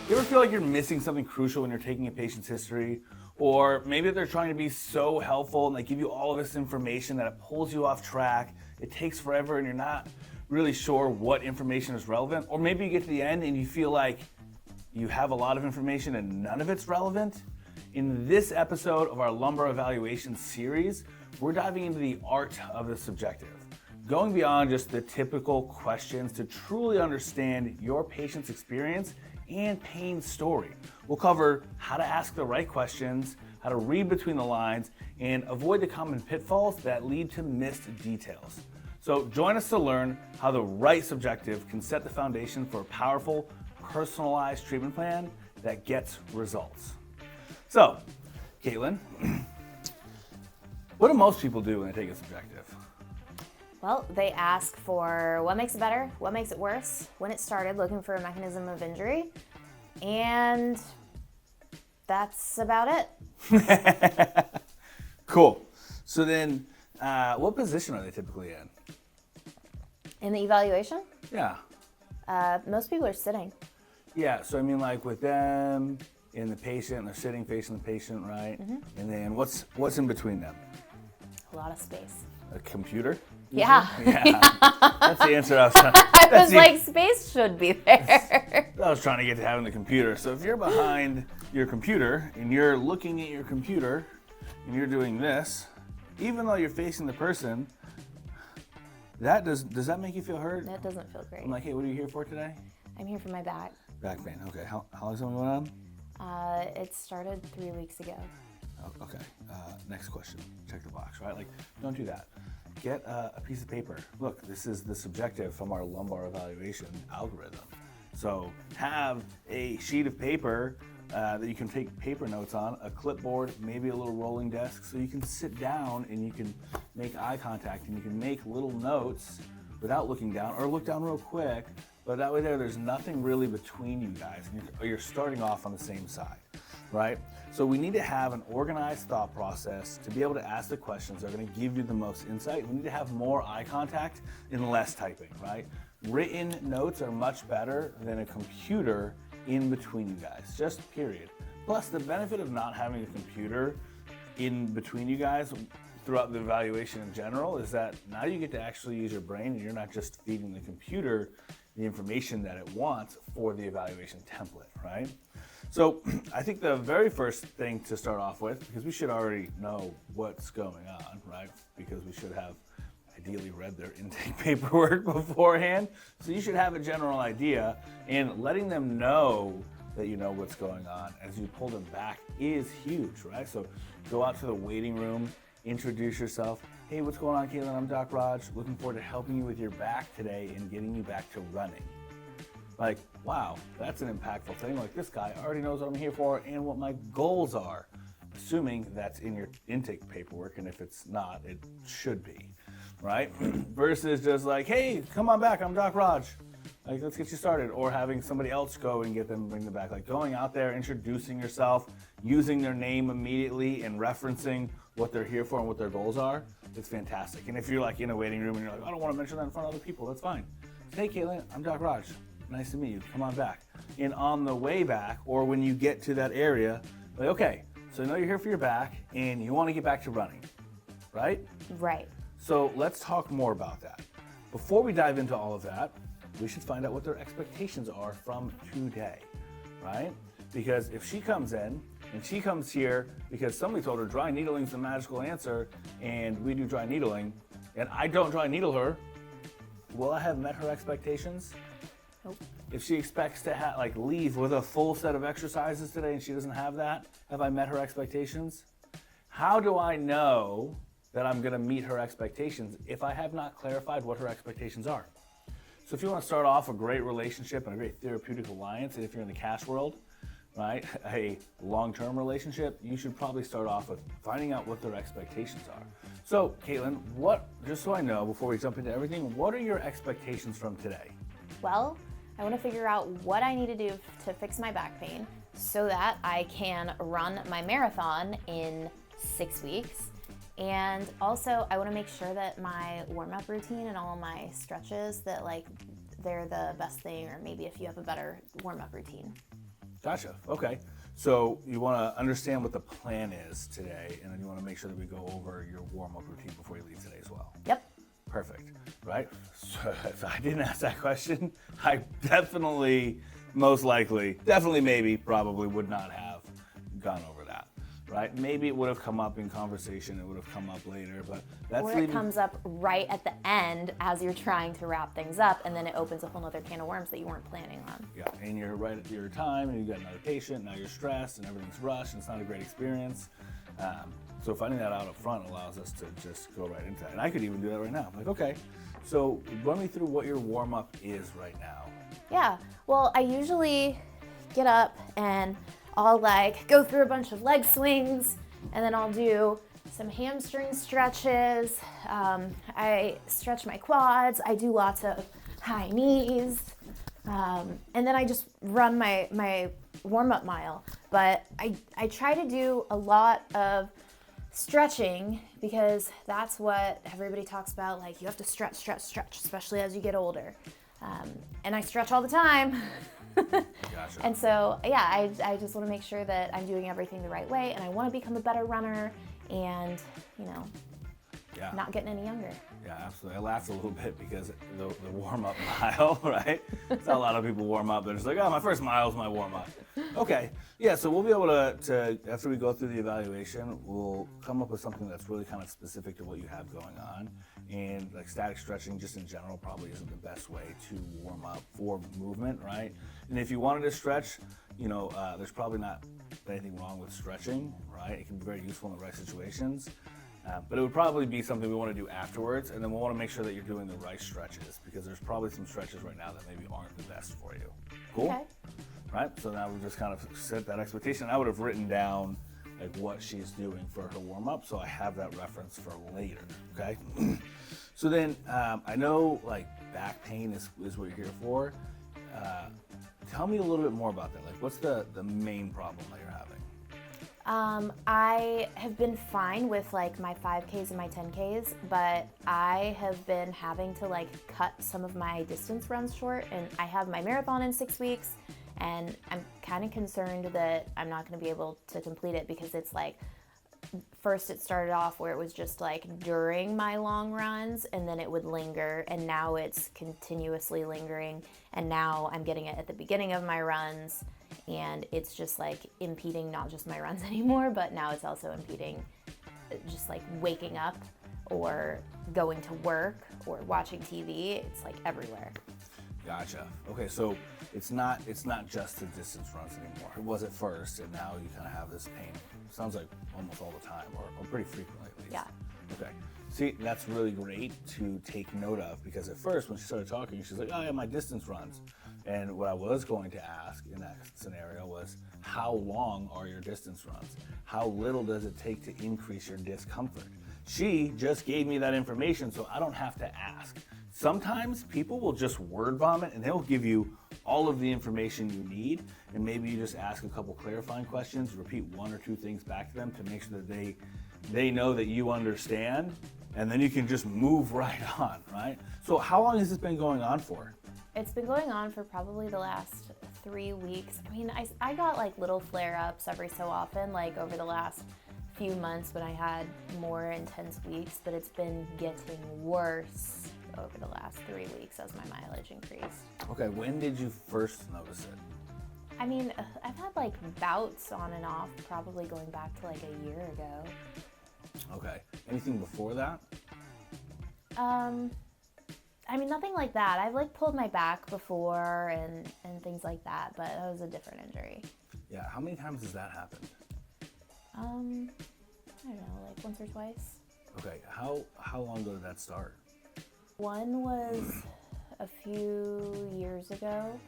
You ever feel like you're missing something crucial when you're taking a patient's history? Or maybe they're trying to be so helpful and they give you all of this information that it pulls you off track, it takes forever and you're not really sure what information is relevant? Or maybe you get to the end and you feel like you have a lot of information and none of it's relevant? In this episode of our lumbar evaluation series, we're diving into the art of the subjective, going beyond just the typical questions to truly understand your patient's experience and pain story. We'll cover how to ask the right questions, how to read between the lines, and avoid the common pitfalls that lead to missed details. So join us to learn how the right subjective can set the foundation for a powerful, personalized treatment plan that gets results. So, Caitlin, what do most people do when they take a subjective? Well, they ask for what makes it better, what makes it worse, when it started, looking for a mechanism of injury, and that's about it. Cool. So then, what position are they typically in? In the evaluation, Yeah. most people are sitting. Yeah, so I mean like with them and the patient, they're sitting facing the patient, right? Mm-hmm. And then what's in between them? A lot of space. A computer? Yeah. Yeah. That's the answer I was trying I was like, space should be there. I was trying to get to having the computer. So if you're behind your computer and you're looking at your computer and you're doing this, even though you're facing the person, does that make you feel hurt? That doesn't feel great. I'm like, hey, what are you here for today? I'm here for my back. Back pain. Okay. How long has it been going on? It started 3 weeks ago. Oh, okay. Next question. Check the box, right? Like, don't do that. Get a piece of paper. Look, this is the subjective from our lumbar evaluation algorithm. So have a sheet of paper that you can take paper notes on, a clipboard, maybe a little rolling desk, so you can sit down and you can make eye contact and you can make little notes without looking down, or look down real quick, but that way there's nothing really between you guys, and you're starting off on the same side, right? So we need to have an organized thought process to be able to ask the questions that are going to give you the most insight. We need to have more eye contact and less typing, right? Written notes are much better than a computer in between you guys, just period. Plus, the benefit of not having a computer in between you guys throughout the evaluation in general is that now you get to actually use your brain and you're not just feeding the computer the information that it wants for the evaluation template, right? So I think the very first thing to start off with, because we should already know what's going on, right? Because we should have ideally read their intake paperwork beforehand. So you should have a general idea, and letting them know that you know what's going on as you pull them back is huge, right? So go out to the waiting room, introduce yourself. Hey, what's going on, Caitlin? I'm Doc Raj. Looking forward to helping you with your back today and getting you back to running. Like, wow, that's an impactful thing. Like, this guy already knows what I'm here for and what my goals are, assuming that's in your intake paperwork, and if it's not, it should be, right? Versus just like, hey, come on back, I'm Doc Raj. Like, let's get you started. Or having somebody else go and get them, bring them back. Like going out there, introducing yourself, using their name immediately and referencing what they're here for and what their goals are, it's fantastic. And if you're like in a waiting room and you're like, I don't want to mention that in front of other people, that's fine. Hey, Caitlin, I'm Doc Raj. Nice to meet you. Come on back. And on the way back, or when you get to that area, like, okay, so I know you're here for your back and you want to get back to running, right? Right. So let's talk more about that. Before we dive into all of that, we should find out what their expectations are from today, right? Because if she comes in and she comes here because somebody told her dry needling is the magical answer and we do dry needling, and I don't dry needle her, will I have met her expectations? Nope. If she expects to leave with a full set of exercises today and she doesn't have that, have I met her expectations? How do I know that I'm gonna meet her expectations if I have not clarified what her expectations are? So if you want to start off a great relationship and a great therapeutic alliance, and if you're in the cash world, right, a long-term relationship, you should probably start off with finding out what their expectations are. So Caitlin, just so I know before we jump into everything, what are your expectations from today? Well, I want to figure out what I need to do to fix my back pain so that I can run my marathon in 6 weeks. And also, I want to make sure that my warm-up routine and all of my stretches, that they're the best thing, or maybe if you have a better warm-up routine. Gotcha. Okay. So you want to understand what the plan is today, and then you want to make sure that we go over your warm-up routine before you leave today as well. Yep. Perfect. Right? So if I didn't ask that question, I definitely, most likely, definitely, maybe, probably would not have gone over that. Right? Maybe it would have come up in conversation, it would have come up later, but that's Or it comes up right at the end as you're trying to wrap things up, and then it opens a whole nother can of worms that you weren't planning on. Yeah, and you're right at your time, and you got another patient, now you're stressed, and everything's rushed, and it's not a great experience. So finding that out up front allows us to just go right into that. And I could even do that right now. I'm like, okay, so run me through what your warm-up is right now. Yeah, well, I usually get up and I'll like go through a bunch of leg swings, and then I'll do some hamstring stretches. I stretch my quads. I do lots of high knees. And then I just run my warm-up mile. But I try to do a lot of stretching because that's what everybody talks about. Like, you have to stretch, especially as you get older. And I stretch all the time. Gotcha. And so, yeah, I just want to make sure that I'm doing everything the right way, and I want to become a better runner and, not getting any younger. Yeah, absolutely. I laughed a little bit because the warm-up mile, right? It's how a lot of people warm up. They're just like, oh, my first mile is my warm-up. Okay. Yeah, so we'll be able to, after we go through the evaluation, we'll come up with something that's really kind of specific to what you have going on. And like static stretching just in general probably isn't the best way to warm up for movement, right? And if you wanted to stretch, there's probably not anything wrong with stretching, right? It can be very useful in the right situations. But it would probably be something we want to do afterwards, and then we'll want to make sure that you're doing the right stretches, because there's probably some stretches right now that maybe aren't the best for you. Cool? Okay. Right? So now we just kind of set that expectation. I would have written down like what she's doing for her warm-up, so I have that reference for later, okay? So then, I know like back pain is what you're here for. Tell me a little bit more about that. Like, what's the main problem that you're having? I have been fine with like my 5Ks and my 10Ks, but I have been having to like cut some of my distance runs short, and I have my marathon in 6 weeks, and I'm kind of concerned that I'm not going to be able to complete it because it's like, first it started off where it was just like during my long runs, and then it would linger, and now it's continuously lingering, and now I'm getting it at the beginning of my runs, and it's just like impeding not just my runs anymore, but now it's also impeding just like waking up or going to work or watching TV. It's like everywhere. Gotcha. Okay, so it's not just the distance runs anymore. It was at first, and now you kind of have this pain. Sounds like almost all the time, or pretty frequently at least. Yeah. Okay. See, that's really great to take note of, because at first when she started talking, she's like, oh yeah, my distance runs. And what I was going to ask in that scenario was, how long are your distance runs? How little does it take to increase your discomfort? She just gave me that information, so I don't have to ask. Sometimes people will just word vomit, and they'll give you all of the information you need, and maybe you just ask a couple clarifying questions, repeat one or two things back to them to make sure that they know that you understand, and then you can just move right on, right? So how long has this been going on for? It's been going on for probably the last 3 weeks. I mean, I got like little flare-ups every so often, like over the last few months when I had more intense weeks, but it's been getting worse over the last 3 weeks as my mileage increased. Okay, when did you first notice it? I mean, I've had like bouts on and off, probably going back to like a year ago. Okay, anything before that? I mean, nothing like that. I've like pulled my back before and things like that, but that was a different injury. Yeah, how many times has that happened? I don't know, like once or twice. Okay, how long ago did that start? One was a few years ago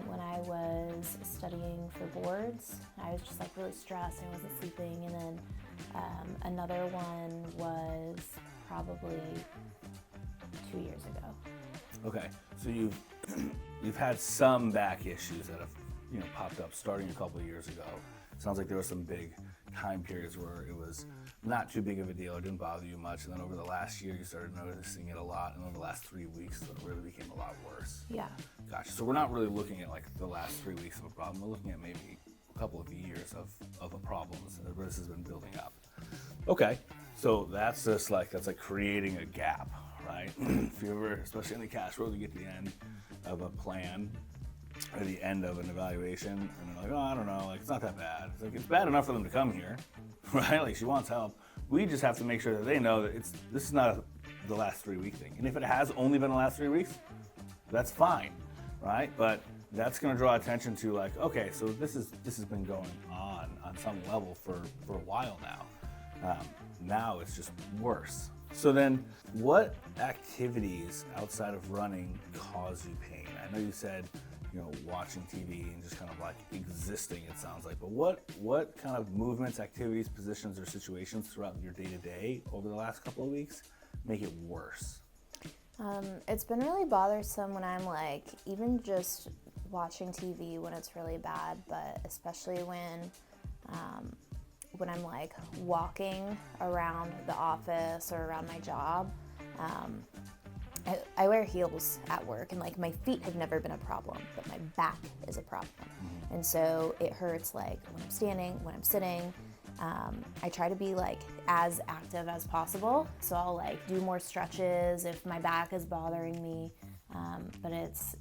when I was studying for boards. I was just like really stressed, I wasn't sleeping, and then another one was probably 2 years ago. Okay, so you've had some back issues that have popped up starting a couple of years ago. Sounds like there were some big time periods where it was not too big of a deal, it didn't bother you much, and then over the last year you started noticing it a lot, and over the last 3 weeks it really became a lot worse. Yeah. Gotcha. So we're not really looking at like the last 3 weeks of a problem, we're looking at maybe a couple of years of a problem where this has been building up. Okay, so that's just like, that's like creating a gap, right? If you ever, especially in the cash world, you get to the end of a plan or the end of an evaluation, and they're like, oh, I don't know, like it's not that bad. It's like, it's bad enough for them to come here, right? Like she wants help. We just have to make sure that they know that this is not the last 3 week thing. And if it has only been the last 3 weeks, that's fine, right? But that's going to draw attention to like, okay, so this has been going on some level for a while now. Now it's just worse. So then, what activities outside of running cause you pain? I know you said, you know, watching TV and just kind of like existing, it sounds like, but what kind of movements, activities, positions, or situations throughout your day-to-day over the last couple of weeks make it worse? It's been really bothersome when I'm like, even just watching TV when it's really bad, but especially when I'm like walking around the office or around my job. I wear heels at work, and like my feet have never been a problem, but my back is a problem. And so it hurts like when I'm standing, when I'm sitting. I try to be like as active as possible, so I'll like do more stretches if my back is bothering me. But it's,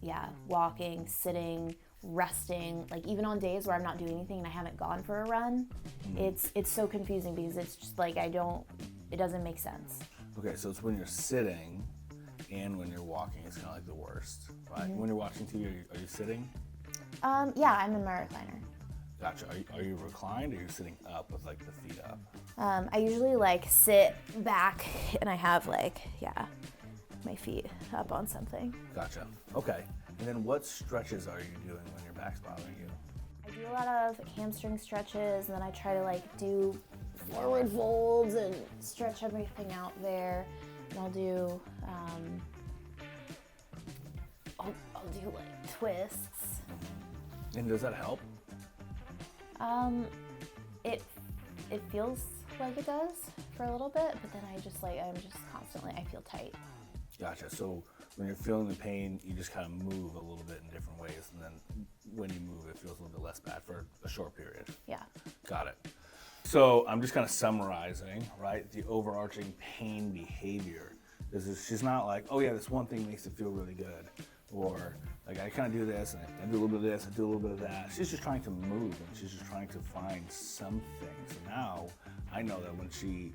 walking, sitting, resting, like even on days where I'm not doing anything and I haven't gone for a run, it's so confusing because it's just like it doesn't make sense. Okay, so it's when you're sitting and when you're walking, it's kind of like the worst, right? When you're watching TV, are you sitting? Yeah, I'm in my recliner. Gotcha. Are you reclined, or are you sitting up with like the feet up? I usually like sit back and I have like, my feet up on something. Gotcha. Okay. And then what stretches are you doing when your back's bothering you? I do a lot of hamstring stretches, and then I try to like do forward folds and stretch everything out there. And I'll do, I'll do like twists. And does that help? It feels like it does for a little bit, but then I'm just constantly, I feel tight. Gotcha. So when you're feeling the pain, you just kind of move a little bit in different ways, and then when you move, it feels a little bit less bad for a short period. Yeah. Got it. So I'm just kind of summarizing, right, the overarching pain behavior. She's not like, oh yeah, this one thing makes it feel really good, or like I kind of do this, and I do a little bit of this, I do a little bit of that. She's just trying to move, and she's just trying to find something. So now I know that when she's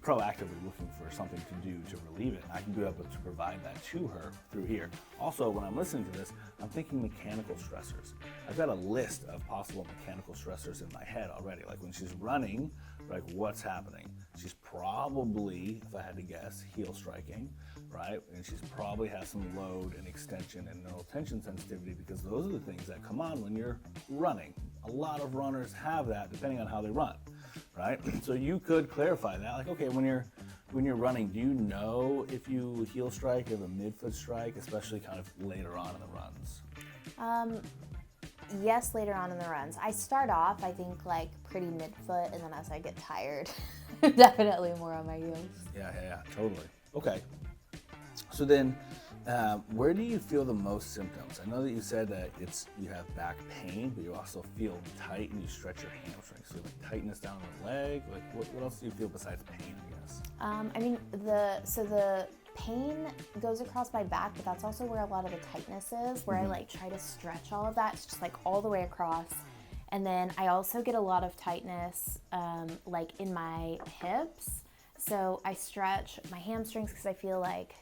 proactively looking for something to do to relieve it, I can be able to provide that to her through here. Also, when I'm listening to this, I'm thinking mechanical stressors. I've got a list of possible mechanical stressors in my head already. Like when she's running, like what's happening? She's probably, if I had to guess, heel striking, right? And she's probably has some load and extension and neural tension sensitivity, because those are the things that come on when you're running. A lot of runners have that depending on how they run, right? So you could clarify that, like, okay, when you're running, do you know if you heel strike or the midfoot strike, especially kind of later on in the runs? Yes, later on in the runs. I start off, I think, like pretty midfoot, and then as I get tired, definitely more on my heels. Yeah, totally. Okay. So then, where do you feel the most symptoms? I know that you said that you have back pain, but you also feel tight and you stretch your hamstrings. So like tightness down the leg. Like what else do you feel besides pain, I guess? I mean, the pain goes across my back, but that's also where a lot of the tightness is, where I like try to stretch all of that. It's just like all the way across. And then I also get a lot of tightness like in my hips. So I stretch my hamstrings because I feel like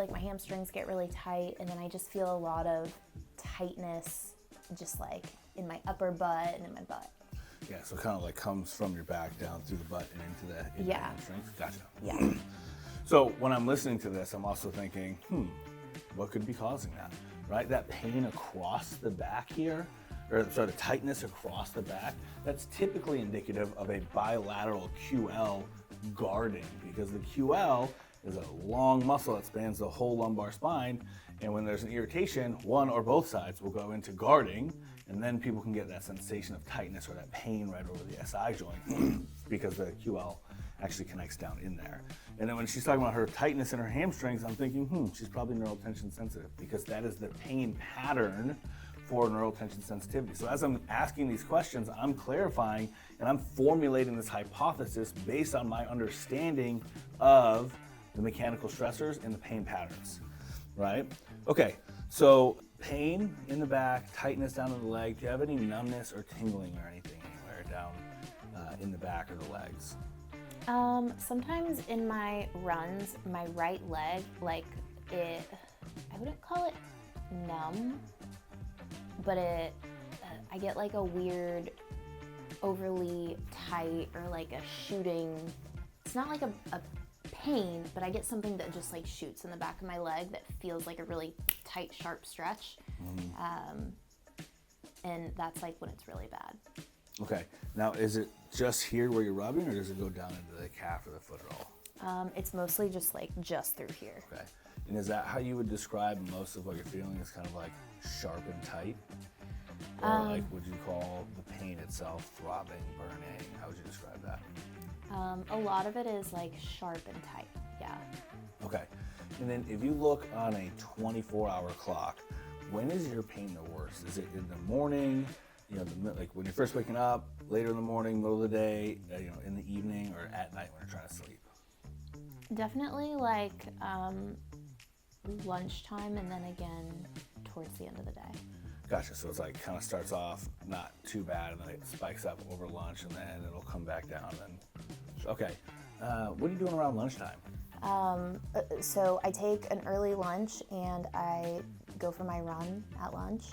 my hamstrings get really tight, and then I just feel a lot of tightness just like in my upper butt and in my butt. Yeah, so it kind of like comes from your back down through the butt and into the hamstrings. Gotcha. Yeah. So when I'm listening to this, I'm also thinking, what could be causing that, right? That pain across the back here, or sorry, the tightness across the back, that's typically indicative of a bilateral QL guarding, because the QL is a long muscle that spans the whole lumbar spine. And when there's an irritation, one or both sides will go into guarding, and then people can get that sensation of tightness or that pain right over the SI joint because the QL actually connects down in there. And then when she's talking about her tightness in her hamstrings, I'm thinking, she's probably neural tension sensitive, because that is the pain pattern for neural tension sensitivity. So as I'm asking these questions, I'm clarifying and I'm formulating this hypothesis based on my understanding of the mechanical stressors and the pain patterns, right? Okay, so pain in the back, tightness down in the leg. Do you have any numbness or tingling or anything anywhere down in the back or the legs? Sometimes in my runs, my right leg, like I wouldn't call it numb, but I get like a weird, overly tight or like a shooting. It's not like a pain, but I get something that just like shoots in the back of my leg that feels like a really tight, sharp stretch. And that's like when it's really bad. Okay, now is it just here where you're rubbing, or does it go down into the calf or the foot at all? It's mostly just through here. Okay, and is that how you would describe most of what you're feeling? Is kind of like sharp and tight? Or like, would you call the pain itself throbbing, burning? How would you describe that? A lot of it is like sharp and tight, yeah. Okay, and then if you look on a 24-hour clock, when is your pain the worst? Is it in the morning? You know, like when you're first waking up, later in the morning, middle of the day, in the evening, or at night when you're trying to sleep? Definitely like lunchtime, and then again towards the end of the day. Gotcha, so it's like kind of starts off not too bad, and then it spikes up over lunch, and then it'll come back down. Okay, what are you doing around lunchtime? So I take an early lunch and I go for my run at lunch.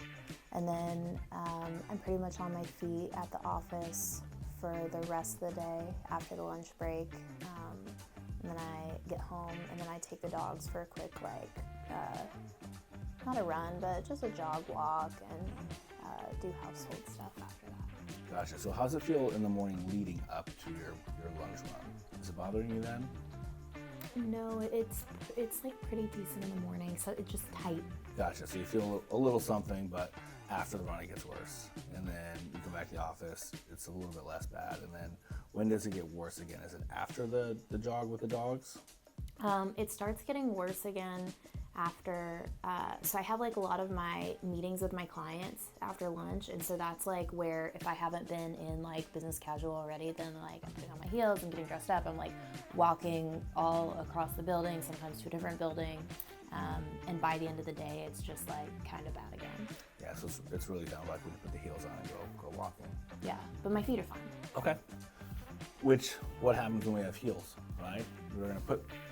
And then I'm pretty much on my feet at the office for the rest of the day after the lunch break. And then I get home, and then I take the dogs for a quick, not a run, but just a jog walk, and do household stuff after that. Gotcha, so how's it feel in the morning leading up to your lunch run? Is it bothering you then? No, it's like pretty decent in the morning, so it's just tight. Gotcha, so you feel a little something, but after the run it gets worse, and then you come back to the office, it's a little bit less bad, and then when does it get worse again? Is it after the jog with the dogs? It starts getting worse again after, so I have like a lot of my meetings with my clients after lunch, and so that's like where if I haven't been in like business casual already, then like I'm putting on my heels and getting dressed up, I'm like walking all across the building, sometimes to a different building. And by the end of the day, it's just like kind of bad again. Yeah, so it's really kind of like when you put the heels on and go walking. Yeah, but my feet are fine. Okay. What happens when we have heels, right?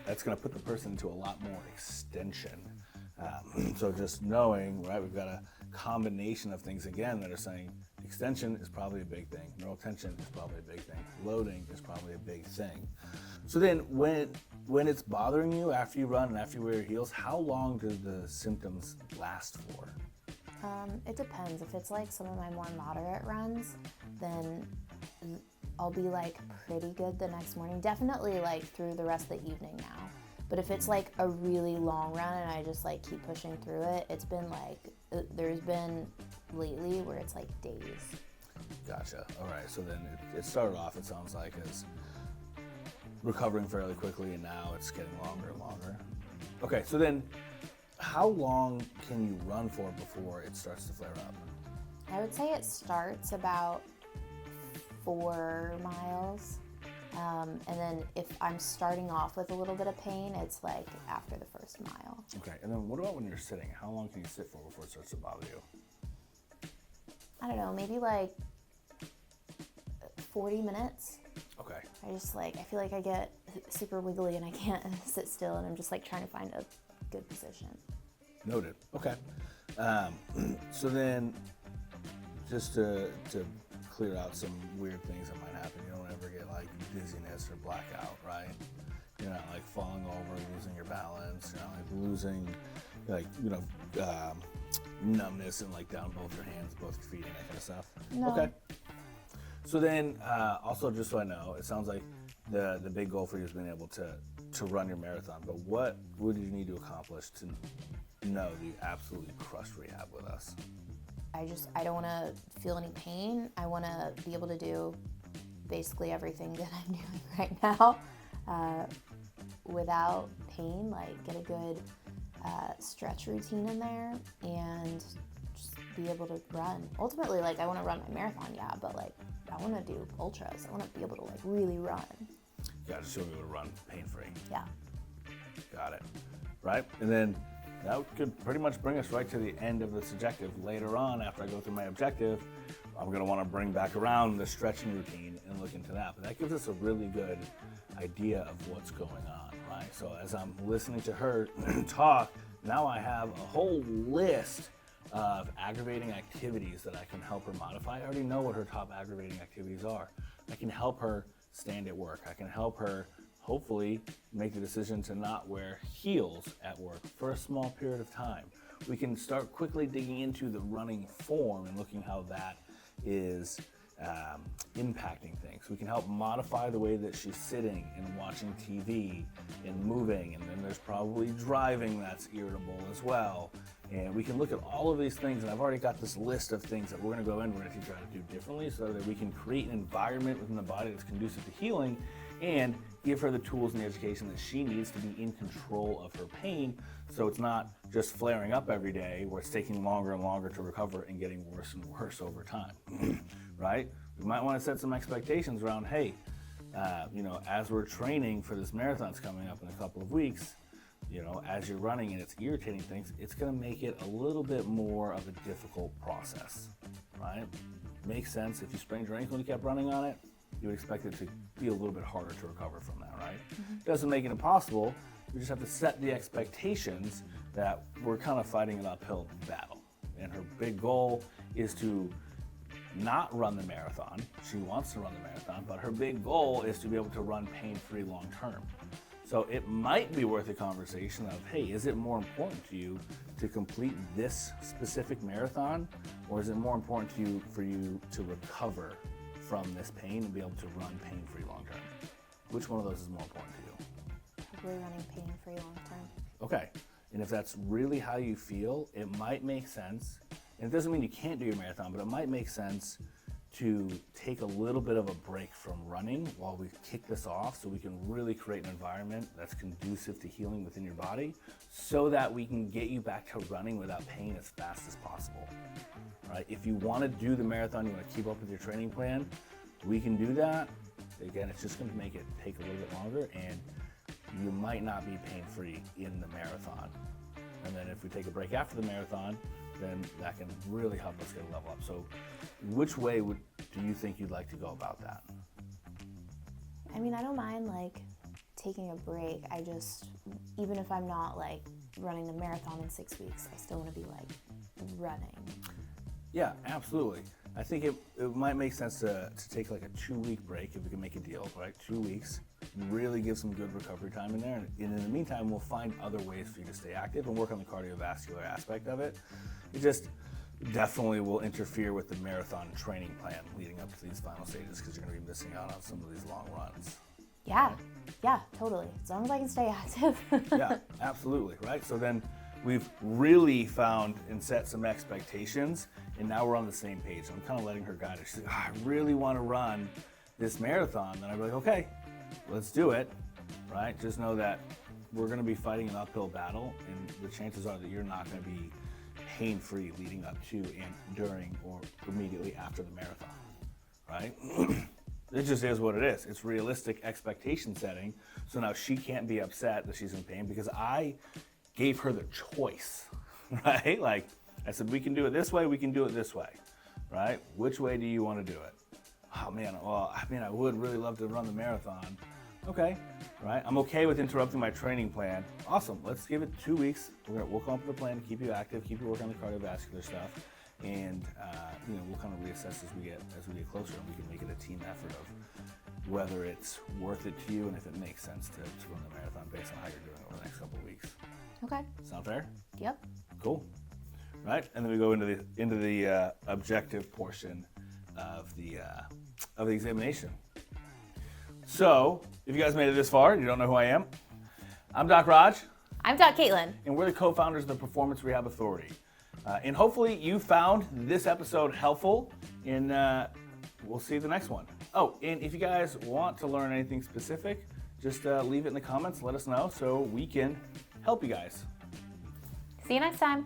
That's gonna put the person into a lot more extension. So just knowing, right, we've got a combination of things again that are saying extension is probably a big thing, neural tension is probably a big thing, loading is probably a big thing. So then when it's bothering you after you run and after you wear your heels, how long do the symptoms last for? It depends. If it's like some of my more moderate runs, then I'll be like pretty good the next morning. Definitely like through the rest of the evening now. But if it's like a really long run and I just like keep pushing through it, it's been like, there's been lately where it's like days. Gotcha. All right. So then it started off, it sounds like, as recovering fairly quickly, and now it's getting longer and longer. Okay. So then how long can you run for before it starts to flare up? I would say it starts about 4 miles. And then if I'm starting off with a little bit of pain, it's like after the first mile. Okay, and then what about when you're sitting? How long can you sit for before it starts to bother you? I don't know, maybe like 40 minutes. Okay. I feel like I get super wiggly and I can't sit still, and I'm just like trying to find a good position. Noted. Okay. So then, just to clear out some weird things that might happen, you don't ever get like dizziness or blackout, right? You're not like falling over, losing your balance, you're not like losing numbness and like down both your hands, both your feet, and that kind of stuff. No. Okay. So then, also just so I know, it sounds like the big goal for you is being able to to run your marathon, but what would you need to accomplish to know that you absolutely crushed rehab with us? I don't want to feel any pain. I want to be able to do basically everything that I'm doing right now without pain, like get a good stretch routine in there and just be able to run. Ultimately, like I want to run my marathon, yeah, but like I want to do ultras. I want to be able to like really run. Yeah, just so we would run pain-free. Yeah. Got it. Right? And then that could pretty much bring us right to the end of this objective. Later on, after I go through my objective, I'm going to want to bring back around the stretching routine and look into that. But that gives us a really good idea of what's going on, right? So as I'm listening to her talk, now I have a whole list of aggravating activities that I can help her modify. I already know what her top aggravating activities are. I can help her stand at work. I can help her hopefully make the decision to not wear heels at work for a small period of time. We can start quickly digging into the running form and looking how that is impacting things. We can help modify the way that she's sitting and watching TV and moving, and then there's probably driving that's irritable as well. And we can look at all of these things, and I've already got this list of things that we're going to go in, we're going to teach her how to do differently so that we can create an environment within the body that's conducive to healing and give her the tools and the education that she needs to be in control of her pain, so it's not just flaring up every day where it's taking longer and longer to recover and getting worse and worse over time, right? We might want to set some expectations around, hey, as we're training for this marathon's coming up in a couple of weeks, as you're running and it's irritating things, it's going to make it a little bit more of a difficult process, right? Makes sense. If you sprained your ankle and you kept running on it, you would expect it to be a little bit harder to recover from that, right? Mm-hmm. Doesn't make it impossible. We just have to set the expectations that we're kind of fighting an uphill battle. And her big goal is to not run the marathon. She wants to run the marathon, but her big goal is to be able to run pain-free long term. So it might be worth a conversation of, hey, is it more important to you to complete this specific marathon, or is it more important to you for you to recover from this pain and be able to run pain-free long term? Which one of those is more important to you? Probably running pain-free long term. Okay, and if that's really how you feel, it might make sense, and it doesn't mean you can't do your marathon, but it might make sense to take a little bit of a break from running while we kick this off so we can really create an environment that's conducive to healing within your body so that we can get you back to running without pain as fast as possible. Right? If you want to do the marathon, you want to keep up with your training plan, we can do that. Again, it's just going to make it take a little bit longer, and you might not be pain-free in the marathon. And then if we take a break after the marathon, then that can really help us get a level up. So which way do you think you'd like to go about that? I mean, I don't mind taking a break. Even if I'm not running the marathon in 6 weeks, I still want to be running. Yeah, absolutely. I think it might make sense to take a 2-week break if we can make a deal, right? 2 weeks, really give some good recovery time in there. And in the meantime, we'll find other ways for you to stay active and work on the cardiovascular aspect of it. It just definitely will interfere with the marathon training plan leading up to these final stages because you're going to be missing out on some of these long runs. Yeah, yeah, totally. As long as I can stay active. Yeah, absolutely, right? So then we've really found and set some expectations, and now we're on the same page. So I'm kind of letting her guide us. She's like, I really want to run this marathon. Then I'd be like, okay, let's do it, right? Just know that we're going to be fighting an uphill battle, and the chances are that you're not going to be pain-free leading up to and during or immediately after the marathon, right? It just is what it is. It's realistic expectation setting. So now she can't be upset that she's in pain because I gave her the choice, right? I said, we can do it this way, we can do it this way, right? Which way do you want to do it? Oh man, I would really love to run the marathon. Okay, right? I'm okay with interrupting my training plan. Awesome, let's give it 2 weeks. We'll come up with a plan to keep you active, keep you working on the cardiovascular stuff, and we'll kind of reassess as we get closer, and we can make it a team effort of whether it's worth it to you and if it makes sense to run the marathon based on how you're doing over the next couple of weeks. Okay. Sound fair? Yep. Cool. Right, and then we go into the objective portion of the examination. So, if you guys made it this far, you don't know who I am, I'm Doc Raj. I'm Doc Caitlin. And we're the co-founders of the Performance Rehab Authority. And hopefully you found this episode helpful, and we'll see you the next one. Oh, and if you guys want to learn anything specific, just leave it in the comments, let us know so we can help you guys. See you next time.